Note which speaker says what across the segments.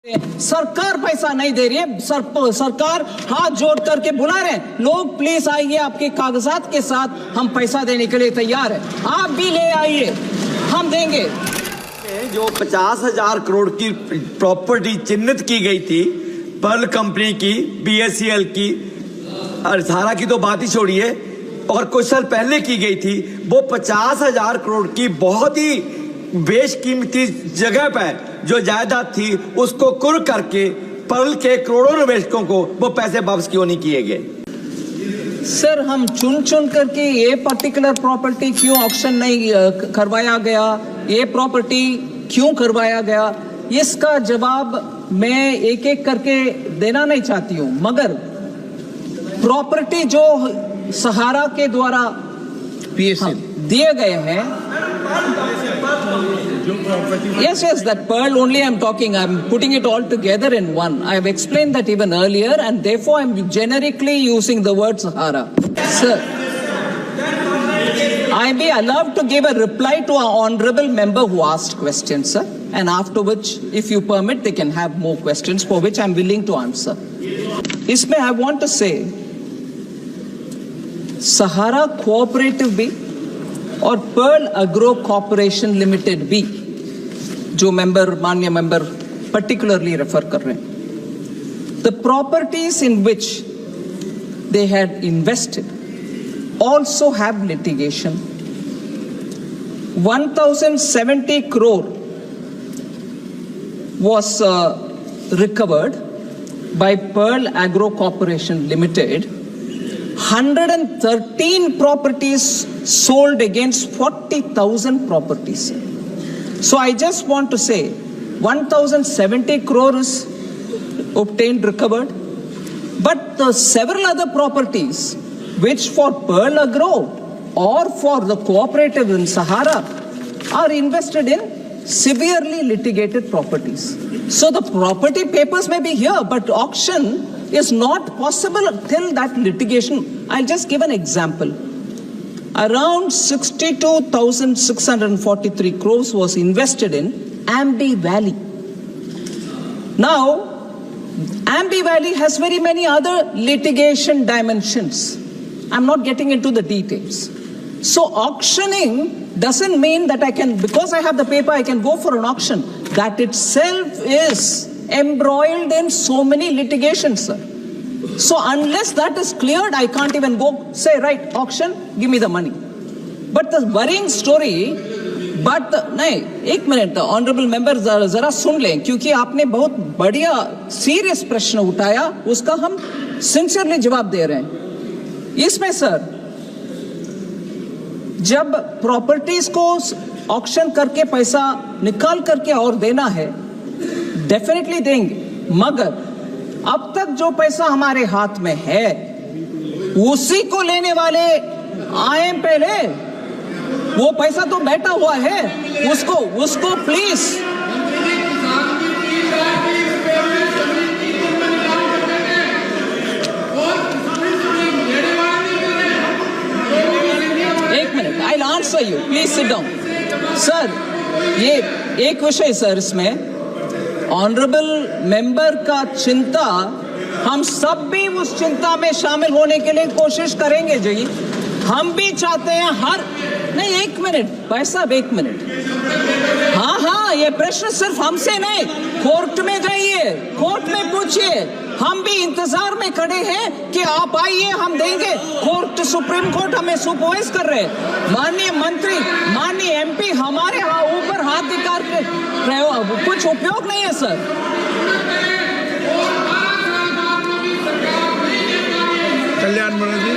Speaker 1: सरकार पैसा नहीं दे रही है। सरकार हाथ जोड़ करके बुला रहे हैं, लोग प्लीज आइए, आपके कागजात के साथ हम पैसा देने के लिए तैयार है, आप भी ले आइए, हम देंगे।
Speaker 2: जो 50,000 करोड़ की प्रॉपर्टी चिन्हित की गई थी पर्ल कंपनी की, बीएससीएल की, अरसारा की तो बात ही छोड़िए, और कुछ साल पहले की गई थी, वो 50,000 करोड़ की बहुत ही बेशकीमती जगह पर जो जायदाद थी उसको कुर्क करके पर्ल के करोड़ों निवेशकों को वो पैसे वापस क्यों नहीं किए गए?
Speaker 1: सर, हम चुन चुन करके ये पर्टिकुलर प्रॉपर्टी क्यों ऑक्शन नहीं करवाया गया, ये प्रॉपर्टी क्यों करवाया गया, इसका जवाब मैं एक एक करके देना नहीं चाहती हूँ, मगर प्रॉपर्टी जो सहारा के द्वारा दिए गए हैं, yes, that Pearl only I'm talking, I'm putting it all together in one. I have explained that even earlier, and therefore I'm generically using the word Sahara. Sir, I be allowed to give a reply to our honorable member who asked questions, sir, and after which, if you permit, they can have more questions for which I'm willing to answer. इसमें I want to say, Sahara cooperative भी और Perl agro corporation limited भी, जो माननीय member particularly refer कर रहे हैं, the properties in which they had invested also have litigation. 1070 crore was recovered by Pearl Agro Corporation Limited. 113 properties sold against 40,000 properties. So I just want to say 1070 crores obtained, recovered, but the several other properties which for Pearl Agro or for the cooperative in Sahara are invested in severely litigated properties. So the property papers may be here, but auction is not possible till that litigation. I'll just give an example. Around 62,643 crores was invested in Ambi Valley. Now, Ambi Valley has very many other litigation dimensions. I'm not getting into the details. So auctioning doesn't mean that I can, because I have the paper, I can go for an auction. That itself is embroiled in so many litigations, sir. So unless that is cleared, I can't even go say, right, auction, give me the money. But the worrying story, but नहीं, एक minute honourable member जरा सुन लें, क्योंकि आपने बहुत बढ़िया serious प्रश्न उठाया, उसका हम सिंसियरली जवाब दे रहे हैं. इसमें सर, जब प्रॉपर्टीज को ऑक्शन करके पैसा निकाल करके और देना है, डेफिनेटली देंगे, मगर अब तक जो पैसा हमारे हाथ में है उसी को लेने वाले आए पहले, वो पैसा तो बैठा हुआ है, उसको प्लीज एक minute, I will answer you, please sit down. Sir, ये एक विषय सर, इसमें ऑनरेबल मेंबर का चिंता, हम सब भी उस चिंता में शामिल होने के लिए कोशिश करेंगे जी. हम भी चाहते हैं नहीं, एक मिनट भाई साहब, एक मिनट. हाँ, ये प्रश्न सिर्फ हमसे नहीं, कोर्ट में जाइए, कोर्ट में पूछिए. हम भी इंतजार में खड़े हैं कि आप आइए, हम देंगे. कोर्ट, सुप्रीम कोर्ट हमें सुपरवाइज कर रहे हैं. माननीय मंत्री, माननीय एमपी हमारे ऊपर हाथ दिखा के कुछ उपयोग नहीं है सर.
Speaker 3: कल्याण जी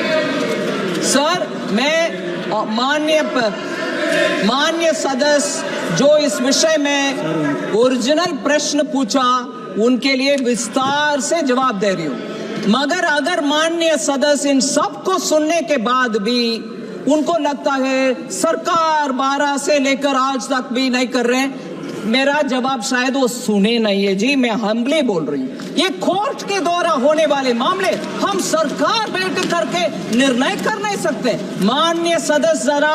Speaker 1: सर, मैं माननीय सदस्य जो इस विषय में ओरिजिनल प्रश्न पूछा, उनके लिए विस्तार से जवाब दे रही हूं, मगर अगर माननीय सदस्य इन सब को सुनने के बाद भी उनको लगता है सरकार 12 से लेकर आज तक भी नहीं कर रहे हैं, मेरा जवाब शायद वो सुने नहीं है जी. मैं हम्बली बोल रही हूँ, ये कोर्ट के द्वारा होने वाले मामले हम सरकार बैठ करके निर्णय कर नहीं सकते. माननीय सदस्य जरा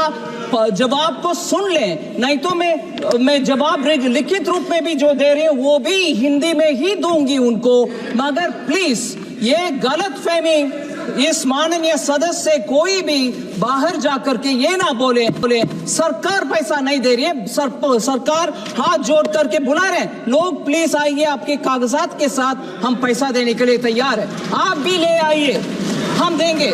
Speaker 1: जवाब को सुन लें, नहीं तो मैं जवाब लिखित रूप में भी जो दे रही हूं वो भी हिंदी में ही दूंगी उनको। मगर प्लीज ये गलत फहमी इस माननीय सदस्य से कोई भी बाहर जाकर के ये ना बोले सरकार पैसा नहीं दे रही है, सरकार हाथ जोड़ करके बुला रहे हैं, लोग प्लीज आइए, आपके कागजात के साथ हम पैसा देने के लिए तैयार है, आप भी ले आइए, हम देंगे।